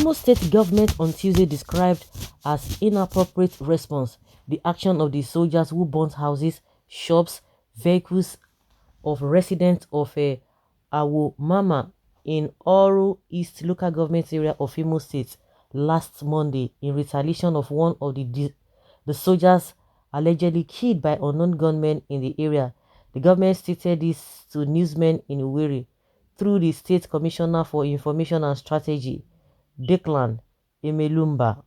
Imo State government on Tuesday described as inappropriate response the action of the soldiers who burnt houses, shops, vehicles of residents of Awomama in Oru East local government area of Imo State last Monday in retaliation of one of the soldiers allegedly killed by unknown gunmen in the area. The government stated this to newsmen in Uweri through the State Commissioner for Information and Strategy, Declan Emelumba.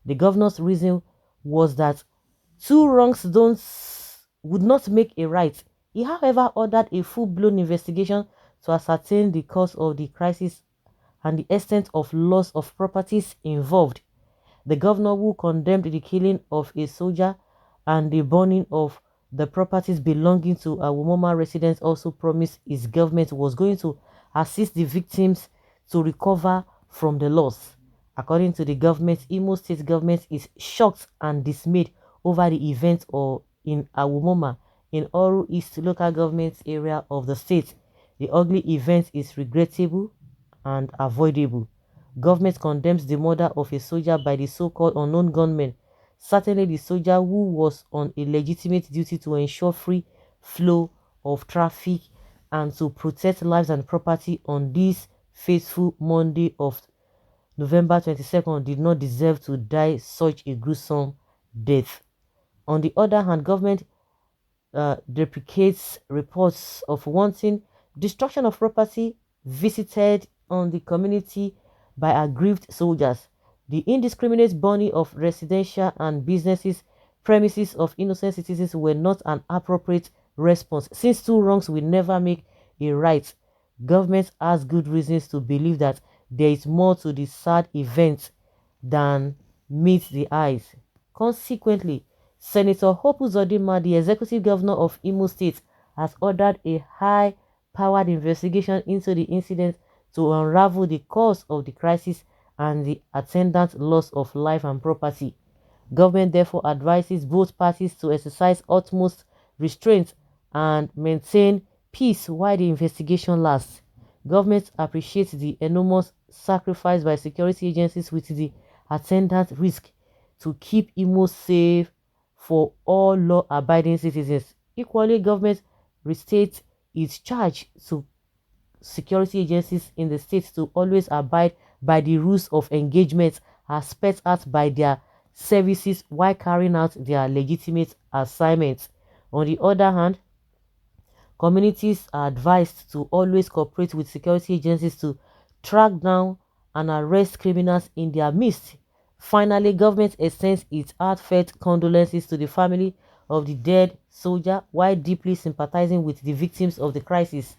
The governor's reason was that two wrongs would not make a right. He, however, ordered a full-blown investigation to ascertain the cause of the crisis and the extent of loss of properties involved. The governor, who condemned the killing of a soldier and the burning of the properties belonging to Awomama residents, also promised his government was going to assist the victims to recover from the loss. According to the government, Imo State government is shocked and dismayed over the event in Awomama in Oru East local government area of the state. The ugly event is regrettable and avoidable. Government condemns the murder of a soldier by the so-called unknown gunmen. Certainly the soldier, who was on a legitimate duty to ensure free flow of traffic and to protect lives and property on this fateful Monday of November 22nd, did not deserve to die such a gruesome death. On the other hand, government deprecates reports of wanton destruction of property visited on the community by aggrieved soldiers. The indiscriminate burning of residential and businesses premises of innocent citizens were not an appropriate response, since two wrongs will never make a right. Government has good reasons to believe that there is more to the sad event than meets the eyes. Consequently, Senator Hope Uzodinma, the executive governor of Imo State, has ordered a high-powered investigation into the incident to unravel the cause of the crisis and the attendant loss of life and property. Government therefore advises both parties to exercise utmost restraint and maintain peace while the investigation lasts. Government appreciates the enormous sacrifice by security agencies with the attendant risk to keep Imo safe for all law-abiding citizens. Equally, government restates its charge to security agencies in the state to always abide by the rules of engagement as spelled out by their services while carrying out their legitimate assignments. On the other hand, communities are advised to always cooperate with security agencies to track down and arrest criminals in their midst. Finally, government extends its heartfelt condolences to the family of the dead soldier while deeply sympathizing with the victims of the crisis.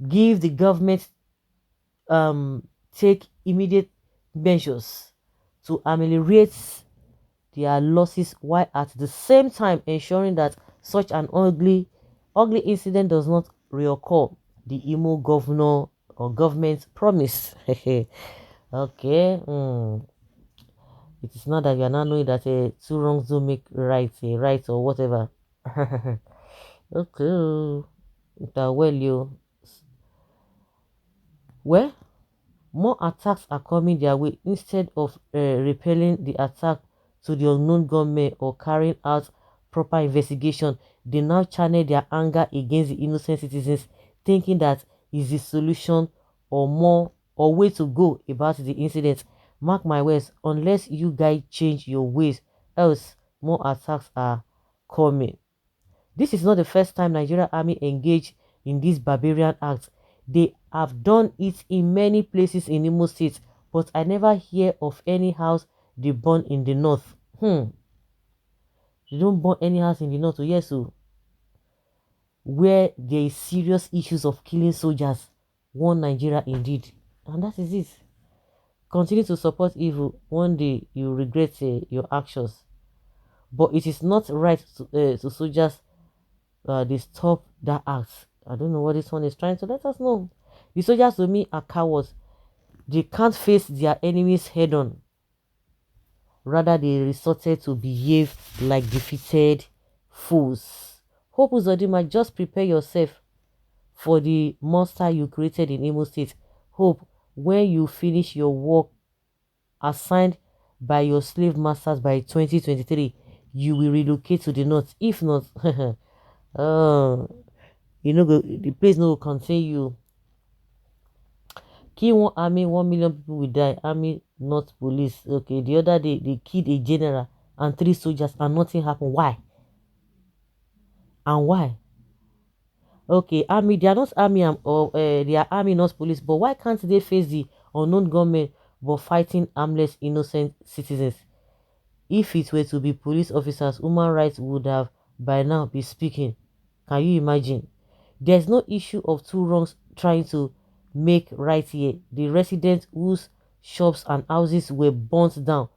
Give the government take immediate measures to ameliorate their losses while at the same time ensuring that such an ugly incident does not reoccur. The Imo governor or government promised. Okay. It is not that you are not knowing that two wrongs don't make right, right or whatever. Okay. Well, well, more attacks are coming their way. Instead of repelling the attack to the unknown gunmen or carrying out proper investigation, they now channel their anger against the innocent citizens, thinking that is the solution or way to go about the incident. Mark my words, unless you guys change your ways, else more attacks are coming. This is not the first time Nigerian army engaged in this barbarian act. They have done it in many places in Imo State, but I never hear of any house they burn in the north. They don't burn any house in the north, yes, so where there is serious issues of killing soldiers. One Nigeria indeed, and that is it. Continue to support evil. One day you regret your actions, but it is not right to soldiers. They stop that act. I don't know what this one is trying to let us know. The soldiers to me are cowards. They can't face their enemies head on. Rather, they resorted to behave like defeated fools. Hope Uzodinma, just prepare yourself for the monster you created in Imo State. Hope, when you finish your work assigned by your slave masters by 2023, you will relocate to the north. If not, the place no go contain you. Kill one army, 1 million people will die. Army, not police. Okay, the other day they killed a general and 3 soldiers and nothing happened. Why? And why? Okay, army, they are not army or they are army, not police. But why can't they face the unknown government but fighting harmless, innocent citizens? If it were to be police officers, human rights would have by now be speaking. Can you imagine? There's no issue of two wrongs trying to make right here. The residents whose shops and houses were burnt down,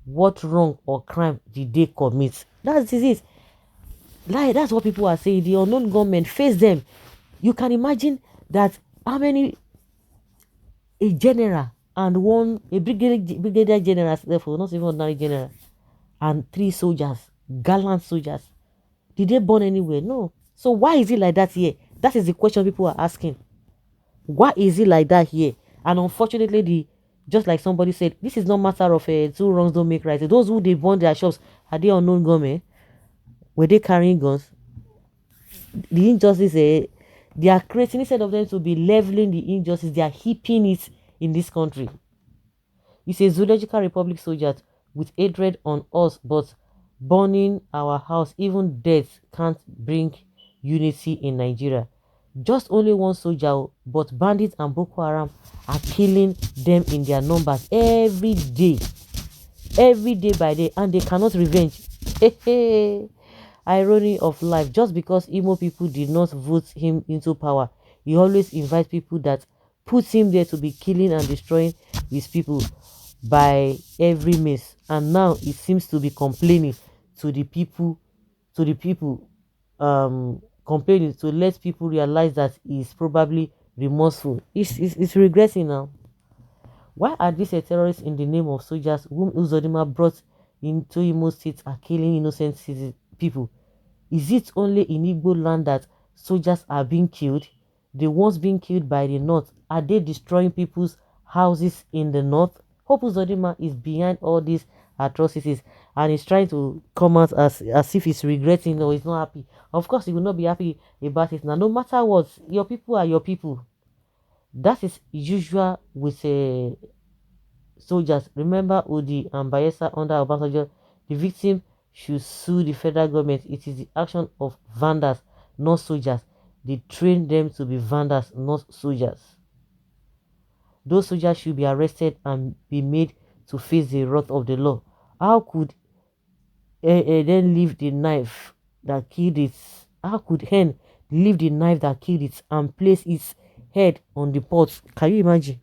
what wrong or crime did they commit? That's it. Like, that's what people are saying. The unknown government, face them. You can imagine that how many a general and a brigadier general, therefore not even ordinary general, and 3 soldiers, gallant soldiers, did they burn anywhere? No. So why is it like that here? That is the question people are asking. Why is it like that here? And unfortunately, just like somebody said, this is not matter of two wrongs don't make right. Those who they burn their shops, are they unknown government? Were they carrying guns? The injustice, they are creating, instead of them to be leveling the injustice, they are heaping it in this country. It's a zoological republic soldiers with hatred on us, but burning our house, even death can't bring unity in Nigeria. Just only one soldier, but bandits and Boko Haram are killing them in their numbers every day by day, and they cannot revenge. Irony of life. Just because Imo people did not vote him into power, he always invites people that puts him there to be killing and destroying his people by every means. And now he seems to be complaining to the people, complaining to let people realize that he's probably remorseful. It's regressing now. Why are these terrorists in the name of soldiers whom Uzodinma brought into Imo State are killing innocent people? Is it only in Igbo land that soldiers are being killed? The ones being killed by the north, are they destroying people's houses in the north? Hope Uzodinma is behind all these atrocities and is trying to come out as if he's regretting or he's not happy. Of course, he will not be happy about it. Now, no matter what, your people are your people. That is usual with soldiers. Remember Udi and Bayelsa under Obasanjo? The victim should sue the federal government. It is the action of vandals, not soldiers. They train them to be vandals, not soldiers. Those soldiers should be arrested and be made to face the wrath of the law. How could then leave the knife that killed it? How could hen leave the knife that killed it and place its head on the pot? Can you imagine?